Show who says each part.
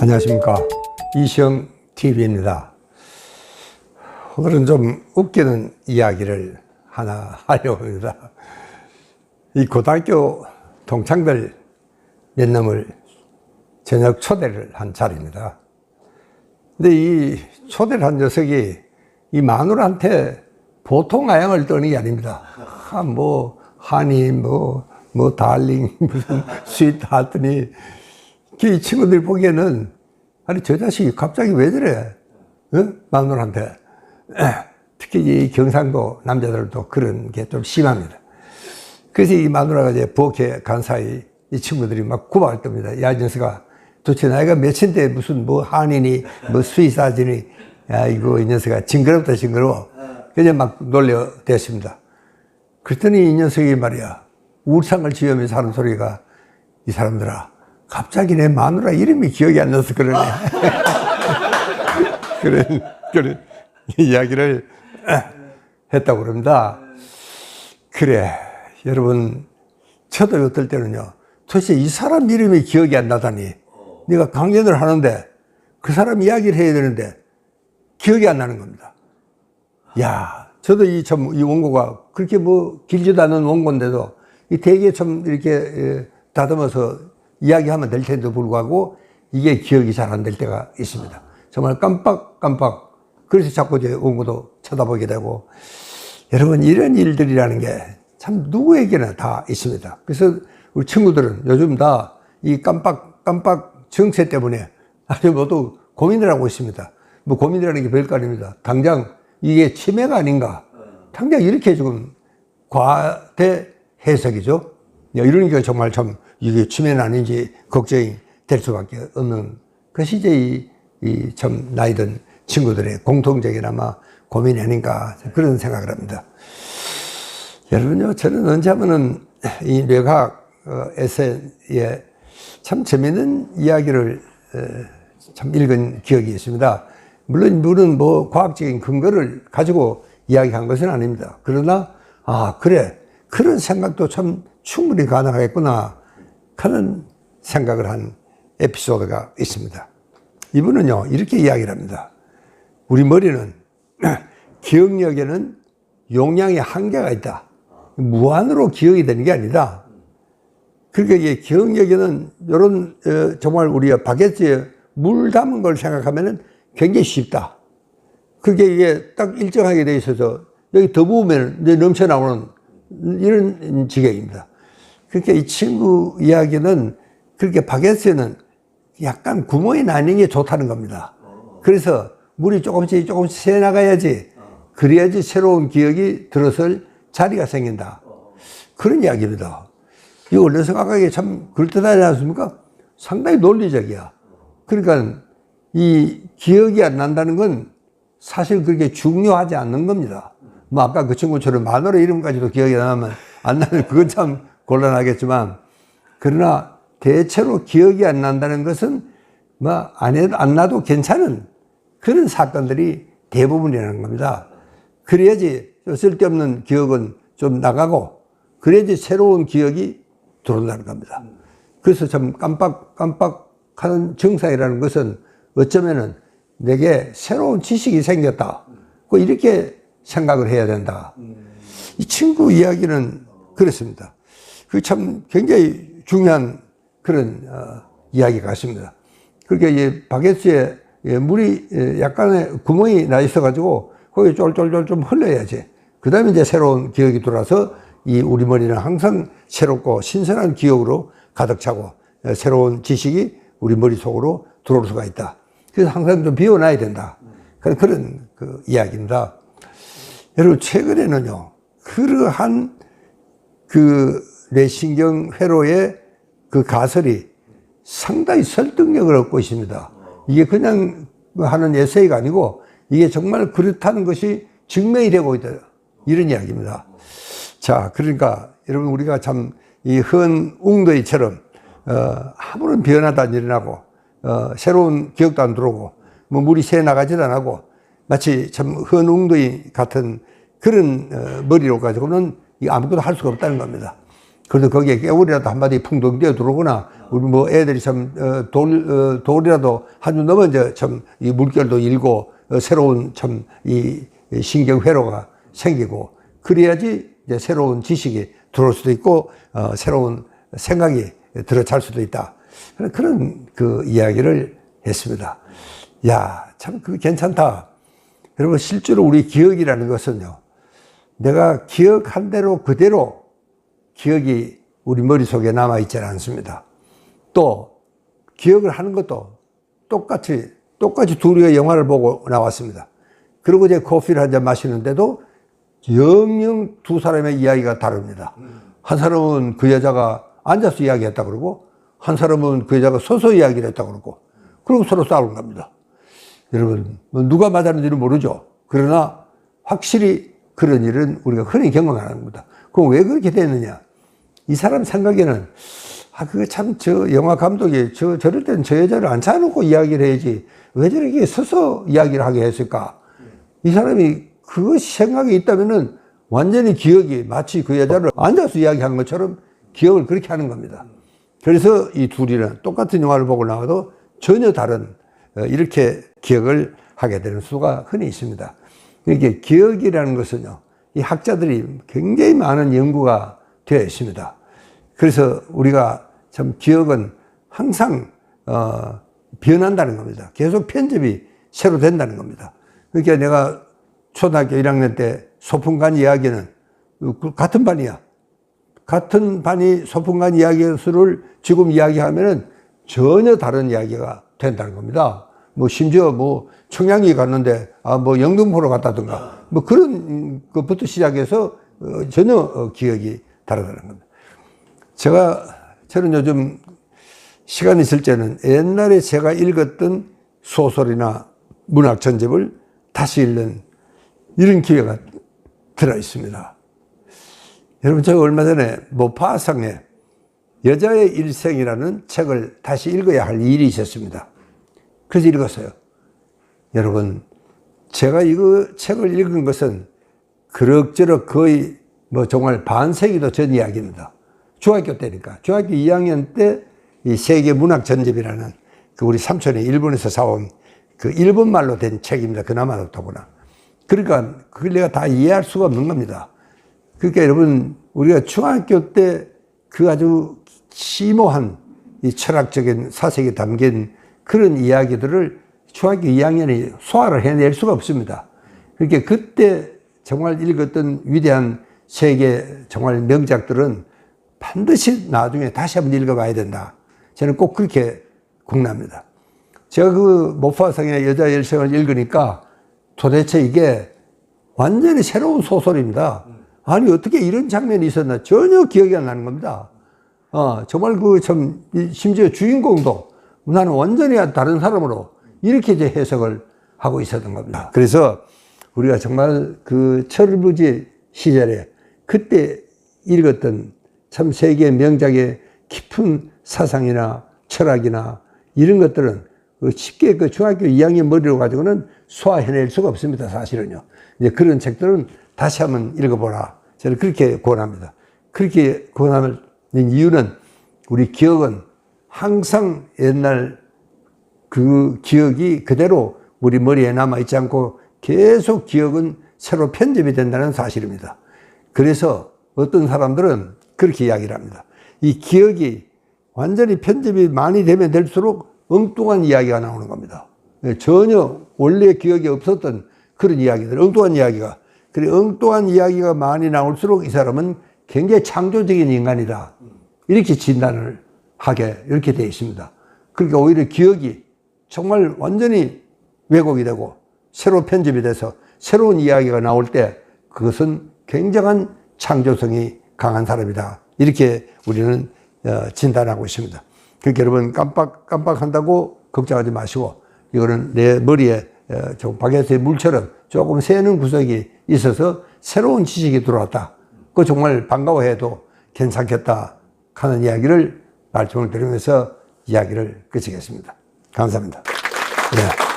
Speaker 1: 안녕하십니까, 이시영 TV입니다. 오늘은 좀 웃기는 이야기를 하나 하려고 합니다. 이 고등학교 동창들 몇 놈을 저녁 초대를 한 자리입니다. 근데 이 초대를 한 녀석이 이 마누라한테 보통 아양을 떠는 게 아닙니다. 하니, 달링, 무슨 스윗 하더니, 이 친구들 보기에는, 아니, 저 자식이 갑자기 왜 저래? 마누라한테. 특히 이 경상도 남자들도 그런 게 좀 심합니다. 그래서 이 마누라가 이제 부엌에 간 사이 이 친구들이 막 구박을 뜹니다. 야, 이 녀석아, 도대체 나이가 몇인데 무슨 한이니, 스윗하지니, 야, 이 녀석아, 징그럽다, 징그러워. 그냥 막 놀려댔습니다. 그랬더니 이 녀석이 말이야, 울상을 지으면서 하는 소리가, 이 사람들아, 갑자기 내 마누라 이름이 기억이 안 나서 그러네. 그런 이야기를 했다고 그럽니다. 그래, 여러분, 저도 어떨 때는요, 도대체 이 사람 이름이 기억이 안 나다니, 네가 강연을 하는데 그 사람 이야기를 해야 되는데 기억이 안 나는 겁니다. 야, 저도 이 원고가 그렇게 길지도 않은 원고인데도 이 되게 좀 이렇게 다듬어서 이야기하면 될 텐데도 불구하고 이게 기억이 잘 안 될 때가 있습니다. 정말 깜빡. 그래서 자꾸 이제 원고도 쳐다보게 되고, 여러분, 이런 일들이라는 게 참 누구에게나 다 있습니다. 그래서 우리 친구들은 요즘 다 이 깜빡 정체 때문에 아주 모두 고민을 하고 있습니다. 고민이라는 게 별거 아닙니다. 당장 이게 치매가 아닌가. 당장 이렇게 지금 과대 해석이죠. 이러니까 정말 참 이게 치매는 아닌지 걱정이 될 수밖에 없는 것이 이제 이 참 나이 든 친구들의 공통적인 아마 고민이 아닌가 그런 생각을 합니다. 여러분요, 저는 언제 하면은 이 뇌과학 에세이에 참 재미있는 이야기를 참 읽은 기억이 있습니다. 물론 과학적인 근거를 가지고 이야기한 것은 아닙니다. 그러나 그래, 그런 생각도 참 충분히 가능하겠구나 하는 생각을 한 에피소드가 있습니다. 이분은요, 이렇게 이야기를 합니다. 우리 머리는 기억력에는 용량의 한계가 있다. 무한으로 기억이 되는 게 아니다. 그러니까 이게 기억력에는 이런 정말 우리가 바게트에 물 담은 걸 생각하면은 굉장히 쉽다. 그게 이게 딱 일정하게 돼 있어서 여기 더 부으면 이제 넘쳐나오는 이런 지경입니다. 그러니까 이 친구 이야기는 그렇게 바게트에는 약간 구멍이 나는 게 좋다는 겁니다. 그래서 물이 조금씩 새나가야지, 그래야지 새로운 기억이 들어설 자리가 생긴다. 그런 이야기입니다. 이거 원래 생각하기에 참 그럴듯하지 않습니까? 상당히 논리적이야. 그러니까 이 기억이 안 난다는 건 사실 그렇게 중요하지 않는 겁니다. 아까 그 친구처럼 마누라 이름까지도 기억이 안 나면 그건 참 곤란하겠지만, 그러나 대체로 기억이 안 난다는 것은 안 나도 괜찮은 그런 사건들이 대부분이라는 겁니다. 그래야지 쓸데없는 기억은 좀 나가고, 그래야지 새로운 기억이 들어온다는 겁니다. 그래서 참 깜빡하는 증상이라는 것은 어쩌면은 내게 새로운 지식이 생겼다, 이렇게 생각을 해야 된다. 이 친구 이야기는 그렇습니다. 그 참 굉장히 중요한 그런 이야기 같습니다. 그러니까 이 바게트에 물이 약간의 구멍이 나 있어가지고 거기 쫄쫄쫄 좀 흘러야지. 그 다음에 이제 새로운 기억이 들어와서 이 우리 머리는 항상 새롭고 신선한 기억으로 가득 차고 새로운 지식이 우리 머릿속으로 들어올 수가 있다. 그래서 항상 좀 비워놔야 된다. 그런 그 이야기입니다. 여러분, 최근에는요, 그러한 그 뇌신경 회로의 그 가설이 상당히 설득력을 얻고 있습니다. 이게 그냥 하는 에세이가 아니고 이게 정말 그렇다는 것이 증명이 되고 있다. 이런 이야기입니다. 자, 그러니까 여러분, 우리가 참 이 헌 웅더이처럼 아무런 변화도 안 일어나고 새로운 기억도 안 들어오고 물이 새 나가지도 안 하고 마치 참 헌 웅더이 같은 그런 머리로 가지고는 아무것도 할 수가 없다는 겁니다. 그래도 거기에 깨울이라도 한마디 풍덩 뛰어 들어오거나, 우리 뭐 애들이 참, 돌이라도 한 줌 넘어 이제 참, 이 물결도 일고, 새로운 참, 이 신경회로가 생기고, 그래야지 이제 새로운 지식이 들어올 수도 있고, 새로운 생각이 들어찰 수도 있다. 그런 그 이야기를 했습니다. 야, 참, 그 괜찮다. 여러분, 실제로 우리 기억이라는 것은요, 내가 기억한 대로 그대로 기억이 우리 머릿속에 남아있지 않습니다. 또, 기억을 하는 것도 똑같이 둘이 영화를 보고 나왔습니다. 그리고 이제 커피를 한 잔 마시는데도 영영 두 사람의 이야기가 다릅니다. 한 사람은 그 여자가 앉아서 이야기했다 그러고, 한 사람은 그 여자가 서서 이야기를 했다 그러고, 그리고 서로 싸우는 겁니다. 여러분, 누가 맞았는지는 모르죠. 그러나 확실히 그런 일은 우리가 흔히 경험하는 겁니다. 그럼 왜 그렇게 됐느냐? 이 사람 생각에는, 그거 참, 저 영화 감독이 저럴 때는 저 여자를 앉혀놓고 이야기를 해야지, 왜 저렇게 서서 이야기를 하게 했을까? 이 사람이 그것이 생각이 있다면은 완전히 기억이 마치 그 여자를 앉아서 이야기한 것처럼 기억을 그렇게 하는 겁니다. 그래서 이 둘이는 똑같은 영화를 보고 나와도 전혀 다른, 이렇게 기억을 하게 되는 수가 흔히 있습니다. 이게 기억이라는 것은요, 이 학자들이 굉장히 많은 연구가 되어 있습니다. 그래서 우리가 참 기억은 항상, 변한다는 겁니다. 계속 편집이 새로 된다는 겁니다. 그러니까 내가 초등학교 1학년 때 소풍간 이야기는 같은 반이야. 같은 반이 소풍간 이야기를 지금 이야기하면은 전혀 다른 이야기가 된다는 겁니다. 뭐 심지어 뭐 청량리 갔는데 뭐 영등포로 갔다든가 뭐 그런 것부터 시작해서 전혀 기억이 다르다는 겁니다. 저는 요즘 시간이 있을 때는 옛날에 제가 읽었던 소설이나 문학 전집을 다시 읽는 이런 기회가 들어 있습니다. 여러분, 제가 얼마 전에 모파상의 여자의 일생이라는 책을 다시 읽어야 할 일이 있었습니다. 그래서 읽었어요. 여러분, 제가 이거 책을 읽은 것은 그럭저럭 거의 뭐 정말 반세기도 전 이야기입니다. 중학교 때니까. 중학교 2학년 때 이 세계 문학 전집이라는 그 우리 삼촌이 일본에서 사온 그 일본말로 된 책입니다. 그나마 더구나. 그러니까 그걸 내가 다 이해할 수가 없는 겁니다. 그러니까 여러분, 우리가 중학교 때 그 아주 심오한 이 철학적인 사색이 담긴 그런 이야기들을 중학교 2학년이 소화를 해낼 수가 없습니다. 그러니까 그때 정말 읽었던 위대한 세계 정말 명작들은 반드시 나중에 다시 한번 읽어봐야 된다. 저는 꼭 그렇게 공감합니다. 제가 그 모파상의 여자의 일생을 읽으니까 도대체 이게 완전히 새로운 소설입니다. 아니, 어떻게 이런 장면이 있었나 전혀 기억이 안 나는 겁니다. 정말 심지어 주인공도 나는 완전히 다른 사람으로 이렇게 이제 해석을 하고 있었던 겁니다. 그래서 우리가 정말 그 철부지 시절에 그때 읽었던 참 세계의 명작의 깊은 사상이나 철학이나 이런 것들은 쉽게 그 중학교 2학년 머리로 가지고는 소화해낼 수가 없습니다. 사실은요. 이제 그런 책들은 다시 한번 읽어보라. 저는 그렇게 권합니다. 그렇게 권하는 이유는 우리 기억은 항상 옛날 그 기억이 그대로 우리 머리에 남아있지 않고 계속 기억은 새로 편집이 된다는 사실입니다. 그래서 어떤 사람들은 그렇게 이야기를 합니다. 이 기억이 완전히 편집이 많이 되면 될수록 엉뚱한 이야기가 나오는 겁니다. 전혀 원래 기억이 없었던 그런 이야기들, 엉뚱한 이야기가. 그래, 엉뚱한 이야기가 많이 나올수록 이 사람은 굉장히 창조적인 인간이다. 이렇게 진단을 하게 이렇게 되어 있습니다. 그러니까 오히려 기억이 정말 완전히 왜곡이 되고 새로 편집이 돼서 새로운 이야기가 나올 때 그것은 굉장한 창조성이 강한 사람이다. 이렇게 우리는 진단하고 있습니다. 그러니까 여러분 깜빡한다고 걱정하지 마시고 이거는 내 머리에 좀 바게트의 물처럼 조금 새는 구석이 있어서 새로운 지식이 들어왔다. 그거 정말 반가워해도 괜찮겠다 하는 이야기를 말씀을 드리면서 이야기를 끝이겠습니다. 감사합니다. 네.